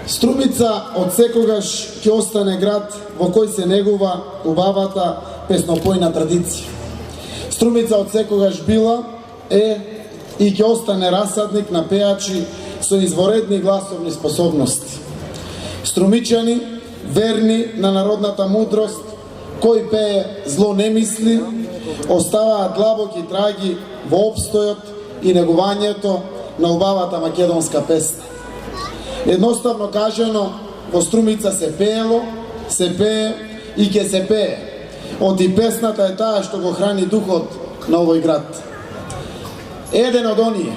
Струмица од секогаш ќе остане град во кој се негува убавата песнопојна традиција. Струмица од секогаш била, и ќе остане расадник на пеачи со изворедни гласовни способности. Струмичани, верни на народната мудрост, кој пее зло не мисли, оставаат длабоки траги во опстојот и негувањето на убавата македонска песна. Едноставно кажано, во Струмица се пеело, се пее и ќе се пее. Оти песната е таа што го храни духот на овој град. Еден од оние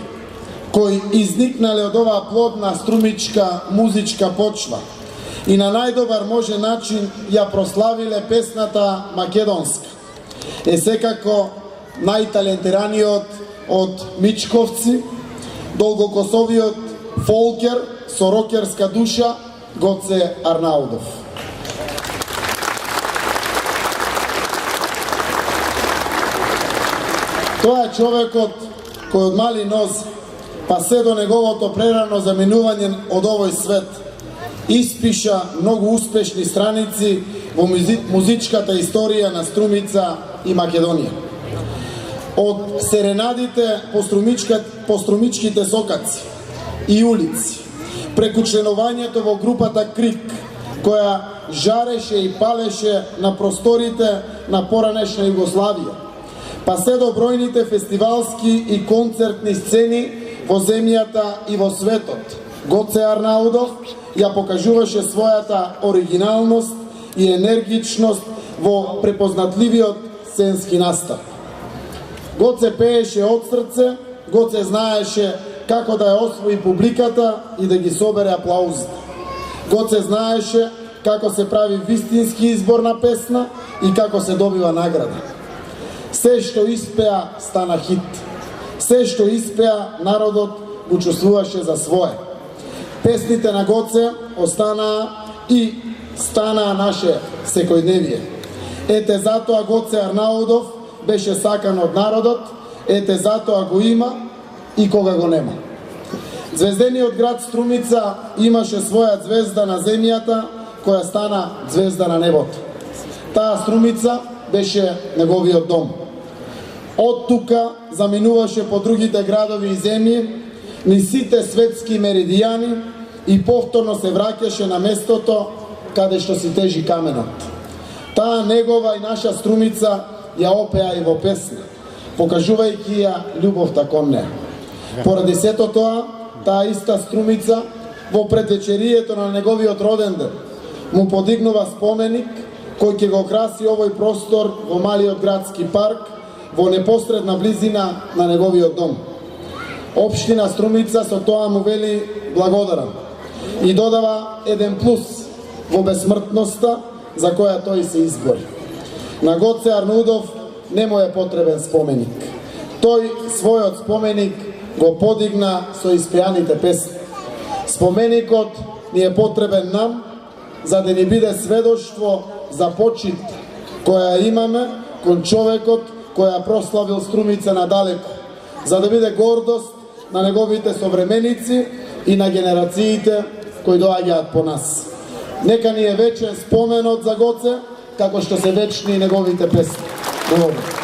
кои изникнале од оваа плодна струмичка музичка почва и на најдобар може начин ја прославиле песната македонска е секако најталентираниот од Мичковци, долгокосовиот фолкер со рокерска душа Гоце Арнаудов. Тоа е човекот кој од мали ноз па се до неговото прерано заминување од овој свет испиша многу успешни страници во музичката историја на Струмица и Македонија. Од серенадите по струмичките сокаци и улици, преку членувањето во групата Крик, која жареше и палеше на просторите на поранешна Југославија, па се до бројните фестивалски и концертни сцени во земјата и во светот. Гоце Арнаудов ја покажуваше својата оригиналност и енергичност во препознатливиот сценски настап. Гоце пееше од срце, Гоце знаеше како да ја освои публиката и да ги собере аплаузите. Гоце знаеше како се прави вистински избор на песна и како се добива награда. Се што испеа стана хит. Се што испеа народот го чувствуваше за свое. Песните на Гоце останаа и станаа наше секојдневие. Ете затоа Гоце Арнаудов беше сакан од народот, ете затоа го има и кога го нема. Звездениот град Струмица имаше своја звезда на земјата, која стана звезда на небото. Таа Струмица беше неговиот дом. Од тука заминуваше по другите градови и земји, ни сите светски меридијани и повторно се враќаше на местото каде што си тежи каменот. Таа негова и наша Струмица ја опеа и во песна, покажувајќи ја љубовта кон неа. Поради сето тоа, таа иста Струмица во предвечерието на неговиот роден ден му подигнува споменик кој ќе го краси овој простор во малиот градски парк во непосредна близина на неговиот дом. Општина Струмица со тоа му вели благодарам и додава еден плюс во безсмртноста за која тој се избори. На Гоце Арнаудов не му е потребен споменик. Тој својот споменик го подигна со испеаните песни. Споменикот ни е потребен нам за да ни биде сведоштво за почит која имаме кон човекот која прославил Струмица надалеку, за да биде гордост на неговите современици и на генерациите кои доаѓаат по нас. Нека ни е вечен споменот за Гоце, како што се вечни неговите песни. Благодарам.